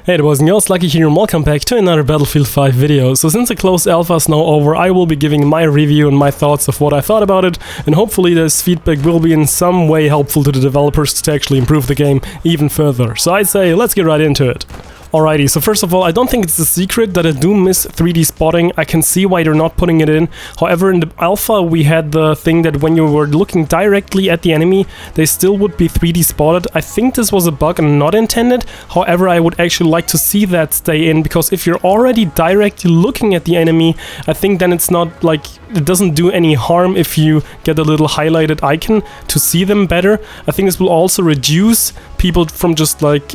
Hey, it was Gigabyte here and welcome back to another Battlefield 5 video. So since the closed alpha is now over, I will be giving my review and my thoughts of what I thought about it, and hopefully this feedback will be in some way helpful to the developers to actually improve the game even further. So I'd say let's get right into it. Alrighty, so first of all, I don't think it's a secret that I do miss 3D spotting. I can see why they're not putting it in. However, in the alpha we had the thing that when you were looking directly at the enemy, they still would be 3D spotted. I think this was a bug and not intended. However, I would actually like to see that stay in, because if you're already directly looking at the enemy, I think then it's not like, it doesn't do any harm if you get a little highlighted icon to see them better. I think this will also reduce people from just like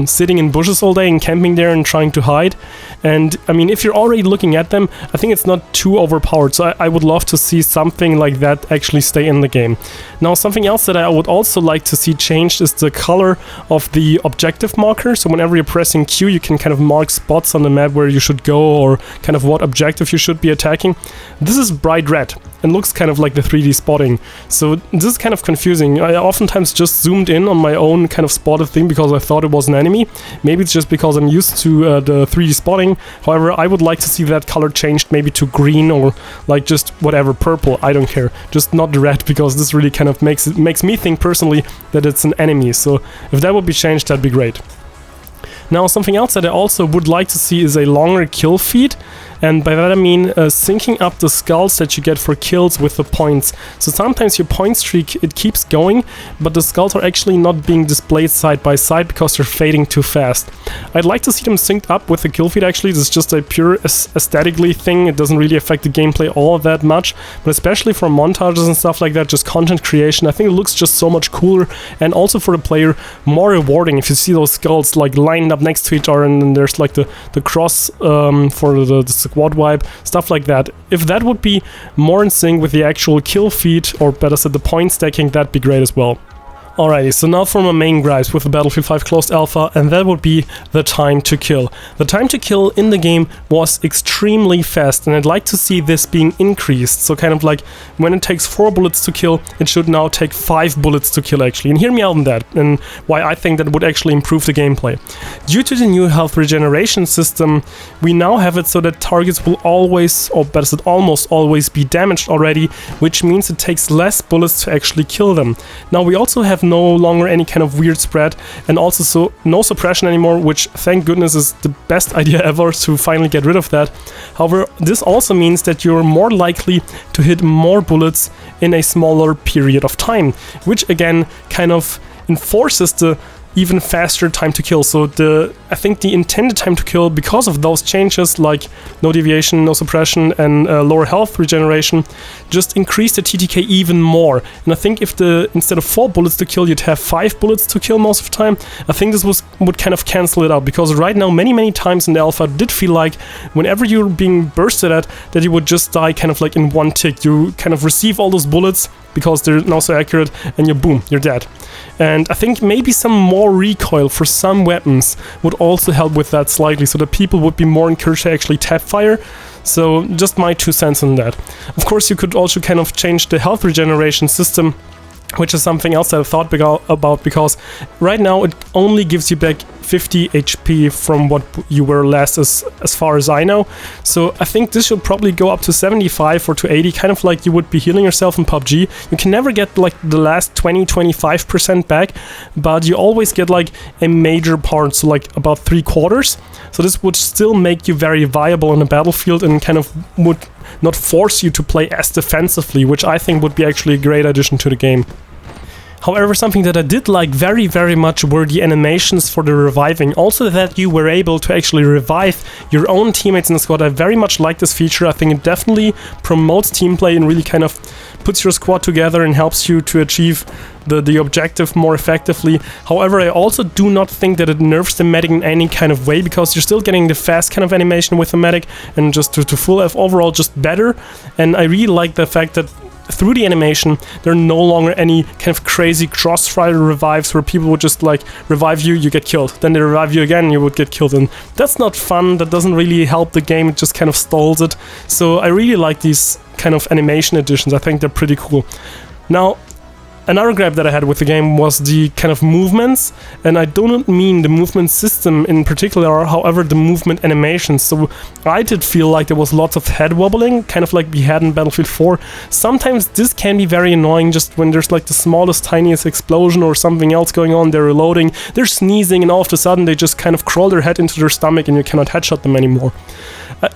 sitting in bushes all day and camping there and trying to hide. And I mean, if you're already looking at them, I think it's not too overpowered. So I would love to see something like that actually stay in the game. Now, something else that I would also like to see changed is the color of the objective marker. So whenever you're pressing Q, you can kind of mark spots on the map where you should go or kind of what objective you should be attacking. This is bright red and looks kind of like the 3D spotting. So this is kind of confusing. I oftentimes just zoomed in on my own kind of spotted thing because I thought it was an enemy. Maybe it's just because I'm used to the 3D spotting. However, I would like to see that color changed maybe to green or like just whatever, purple, I don't care. Just not red, because this really kind of makes me think personally that it's an enemy. So if that would be changed, that'd be great. Now, something else that I also would like to see is a longer kill feed, and by that I mean syncing up the skulls that you get for kills with the points. So sometimes your point streak, it keeps going, but the skulls are actually not being displayed side by side because they're fading too fast. I'd like to see them synced up with the kill feed actually. This is just a pure aesthetically thing. It doesn't really affect the gameplay all that much, but especially for montages and stuff like that, just content creation, I think it looks just so much cooler, and also for the player more rewarding if you see those skulls like lined up next to each other, and then there's like the cross for the squad wipe, stuff like that. If that would be more in sync with the actual kill feed, or better said the point stacking, that'd be great as well. Alrighty, so now for my main gripes with the Battlefield 5 closed alpha, and that would be the time to kill. The time to kill in the game was extremely fast, and I'd like to see this being increased. So kind of like when it takes 4 bullets to kill, it should now take 5 bullets to kill actually. And hear me out on that, and why I think that would actually improve the gameplay. Due to the new health regeneration system, we now have it so that targets will always, or better said almost always, be damaged already, which means it takes less bullets to actually kill them. Now we also have no longer any kind of weird spread, and also so no suppression anymore, which thank goodness is the best idea ever to finally get rid of that. However, this also means that you're more likely to hit more bullets in a smaller period of time, which again kind of enforces the even faster time to kill. So I think the intended time to kill, because of those changes like no deviation, no suppression, and lower health regeneration, just increase the TTK even more. And I think if instead of 4 bullets to kill, you'd have 5 bullets to kill most of the time, I think this would kind of cancel it out, because right now many times in the alpha it did feel like whenever you're being bursted at, that you would just die kind of like in one tick. You kind of receive all those bullets because they're now so accurate, and you're dead. And I think maybe some more recoil for some weapons would also help with that slightly, so that people would be more encouraged to actually tap fire. So just my 2 cents on that. Of course, you could also kind of change the health regeneration system, which is something else that I thought about, because right now it only gives you back 50 HP from what you were last, as far as I know. So I think this should probably go up to 75 or to 80, kind of like you would be healing yourself in PUBG. You can never get like the last 20-25% back, but you always get like a major part, so like about 3/4. So this would still make you very viable on the battlefield, and kind of would not force you to play as defensively, which I think would be actually a great addition to the game. However, something that I did like very much were the animations for the reviving. Also that you were able to actually revive your own teammates in the squad. I very much like this feature. I think it definitely promotes team play and really kind of puts your squad together and helps you to achieve the objective more effectively. However, I also do not think that it nerfs the medic in any kind of way, because you're still getting the fast kind of animation with the medic, and just to full F overall just better. And I really like the fact that through the animation, there are no longer any kind of crazy crossfire revives where people would just like revive you, you get killed, then they revive you again, you would get killed, and that's not fun. That doesn't really help the game, it just kind of stalls it. So I really like these kind of animation additions. I think they're pretty cool. Now, Another gripe that I had with the game was the kind of movements, and I do not mean the movement system in particular, however the movement animations. So I did feel like there was lots of head wobbling, kind of like we had in Battlefield 4. Sometimes this can be very annoying, just when there's like the smallest, tiniest explosion or something else going on, they're reloading, they're sneezing, and all of a sudden they just kind of crawl their head into their stomach and you cannot headshot them anymore.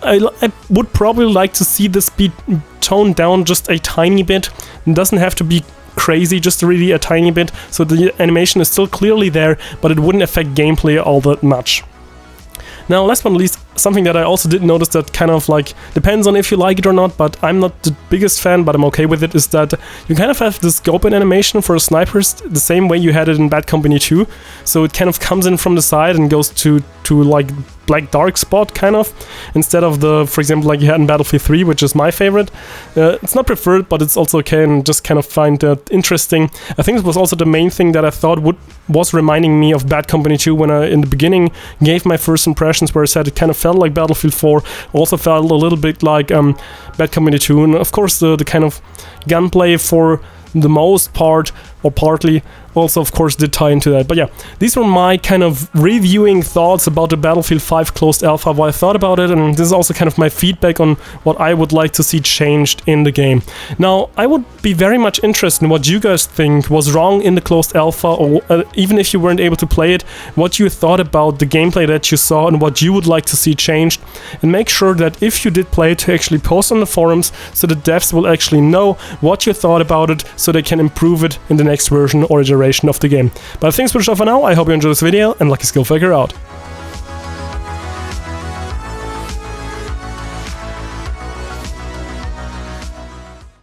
I would probably like to see this be toned down just a tiny bit. It doesn't have to be crazy, just really a tiny bit, so the animation is still clearly there, but it wouldn't affect gameplay all that much. Now, last but not least, something that I also did notice that kind of like depends on if you like it or not, but I'm not the biggest fan, but I'm okay with it, is that you kind of have the scope in animation for snipers the same way you had it in Bad Company 2. So it kind of comes in from the side and goes to like black dark spot kind of, instead of the, for example, like you had in Battlefield 3, which is my favorite. It's not preferred, but it's also okay, and just kind of find that interesting. I think it was also the main thing that I thought was reminding me of Bad Company 2 when I, in the beginning, gave my first impressions, where I said it kind of felt like Battlefield 4, also felt a little bit like Bad Company 2, and of course the kind of gunplay for the most part, or partly, also of course did tie into that. But yeah, these were my kind of reviewing thoughts about the Battlefield 5 closed alpha, what I thought about it, and this is also kind of my feedback on what I would like to see changed in the game. Now, I would be very much interested in what you guys think was wrong in the closed alpha, or even if you weren't able to play it, what you thought about the gameplay that you saw and what you would like to see changed. And make sure that if you did play it, to actually post on the forums so the devs will actually know what you thought about it, so they can improve it in the next version or iteration of the game. But thanks for now. I hope you enjoyed this video, and Lucky Skill Faker out.